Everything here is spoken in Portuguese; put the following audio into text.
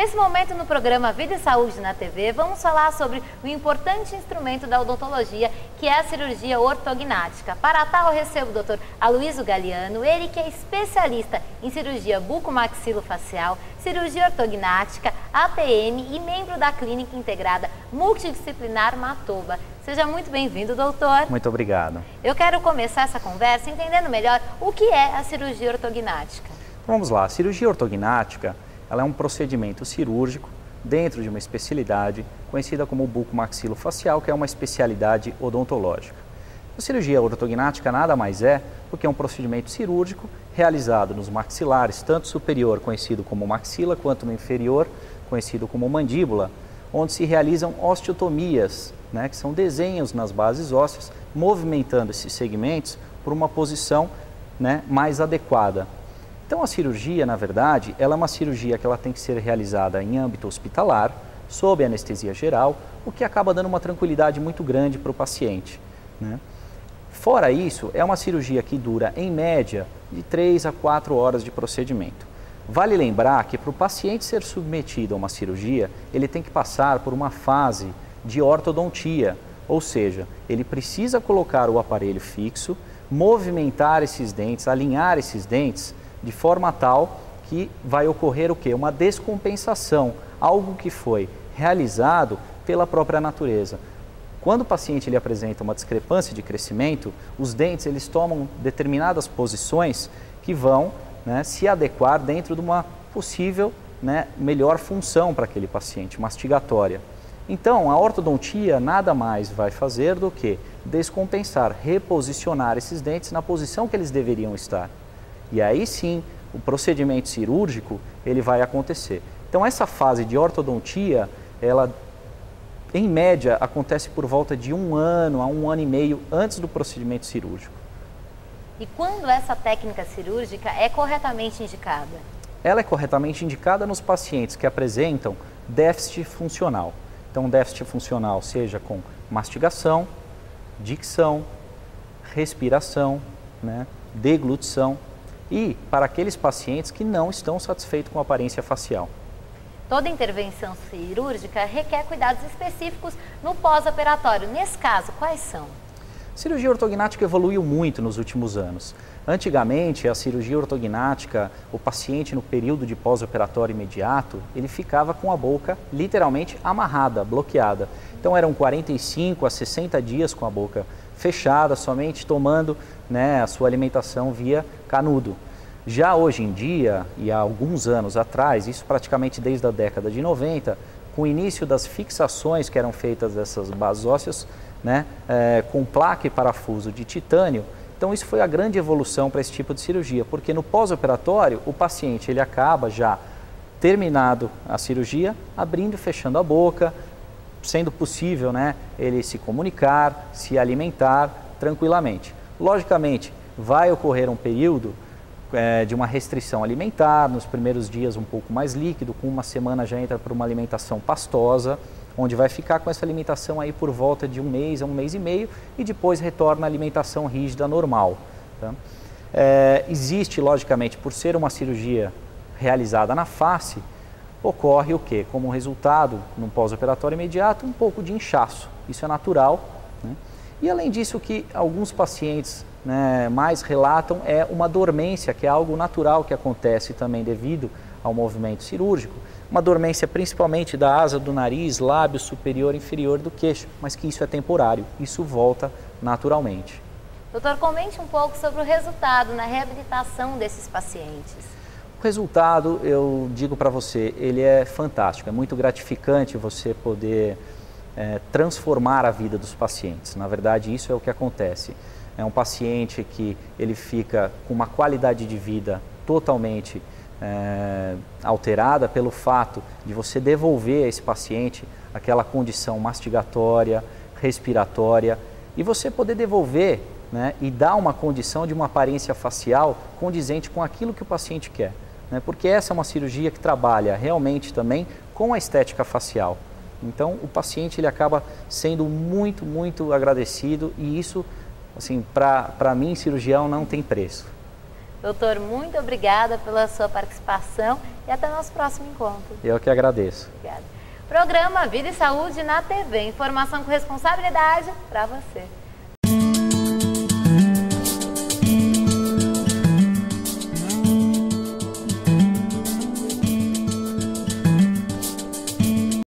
Nesse momento, no programa Vida e Saúde na TV, vamos falar sobre o importante instrumento da odontologia, que é a cirurgia ortognática. Para tal, eu recebo o Dr. Aloysio Galiano, ele que é especialista em cirurgia bucomaxilofacial, cirurgia ortognática, APM e membro da Clínica Integrada Multidisciplinar Matoba. Seja muito bem-vindo, doutor. Muito obrigado. Eu quero começar essa conversa entendendo melhor o que é a cirurgia ortognática. Vamos lá, a cirurgia ortognática ela é um procedimento cirúrgico dentro de uma especialidade conhecida como bucomaxilofacial, que é uma especialidade odontológica. A cirurgia ortognática nada mais é do que um procedimento cirúrgico realizado nos maxilares, tanto superior, conhecido como maxila, quanto no inferior, conhecido como mandíbula, onde se realizam osteotomias, que são desenhos nas bases ósseas, movimentando esses segmentos por uma posição mais adequada. Então a cirurgia, na verdade, ela é uma cirurgia que ela tem que ser realizada em âmbito hospitalar, sob anestesia geral, o que acaba dando uma tranquilidade muito grande para o paciente. Fora isso, é uma cirurgia que dura, em média, de 3 a 4 horas de procedimento. Vale lembrar que para o paciente ser submetido a uma cirurgia, ele tem que passar por uma fase de ortodontia, ou seja, ele precisa colocar o aparelho fixo, movimentar esses dentes, alinhar esses dentes, de forma tal que vai ocorrer o quê? Uma descompensação, algo que foi realizado pela própria natureza. Quando o paciente ele apresenta uma discrepância de crescimento, os dentes eles tomam determinadas posições que vão se adequar dentro de uma possível melhor função para aquele paciente, mastigatória. Então, a ortodontia nada mais vai fazer do que descompensar, reposicionar esses dentes na posição que eles deveriam estar. E aí sim, o procedimento cirúrgico ele vai acontecer. Então essa fase de ortodontia, ela em média acontece por volta de 1 ano a 1 ano e meio antes do procedimento cirúrgico. E quando essa técnica cirúrgica é corretamente indicada? Ela é corretamente indicada nos pacientes que apresentam déficit funcional. Então déficit funcional seja com mastigação, dicção, respiração, deglutição, e para aqueles pacientes que não estão satisfeitos com a aparência facial. Toda intervenção cirúrgica requer cuidados específicos no pós-operatório. Nesse caso, quais são? A cirurgia ortognática evoluiu muito nos últimos anos. Antigamente, a cirurgia ortognática, o paciente no período de pós-operatório imediato, ele ficava com a boca literalmente amarrada, bloqueada. Então eram 45 a 60 dias com a boca fechada, somente tomando a sua alimentação via canudo. Já hoje em dia, e há alguns anos atrás, isso praticamente desde a década de 90, com o início das fixações que eram feitas dessas bases ósseas, com placa e parafuso de titânio, então isso foi a grande evolução para esse tipo de cirurgia, porque no pós-operatório o paciente ele acaba já terminado a cirurgia, abrindo e fechando a boca, sendo possível ele se comunicar, se alimentar tranquilamente. Logicamente, vai ocorrer um período de uma restrição alimentar, nos primeiros dias um pouco mais líquido, com 1 semana já entra para uma alimentação pastosa, onde vai ficar com essa alimentação aí por volta de 1 mês a 1 mês e meio e depois retorna à alimentação rígida normal. Tá? Existe, logicamente, por ser uma cirurgia realizada na face, ocorre o quê? Como resultado, no pós-operatório imediato, um pouco de inchaço. Isso é natural. E além disso, o que alguns pacientes mais relatam é uma dormência, que é algo natural que acontece também devido ao movimento cirúrgico. Uma dormência principalmente da asa do nariz, lábio superior e inferior do queixo, mas que isso é temporário, isso volta naturalmente. Doutor, comente um pouco sobre o resultado na reabilitação desses pacientes. O resultado, eu digo para você, ele é fantástico, é muito gratificante você poder transformar a vida dos pacientes. Na verdade, isso é o que acontece. É um paciente que ele fica com uma qualidade de vida totalmente alterada pelo fato de você devolver a esse paciente aquela condição mastigatória, respiratória, e você poder devolver e dar uma condição de uma aparência facial condizente com aquilo que o paciente quer. Porque essa é uma cirurgia que trabalha realmente também com a estética facial. Então o paciente ele acaba sendo muito, muito agradecido e isso, assim, para mim, cirurgião, não tem preço. Doutor, muito obrigada pela sua participação e até nosso próximo encontro. Eu que agradeço. Obrigada. Programa Vida e Saúde na TV. Informação com responsabilidade para você.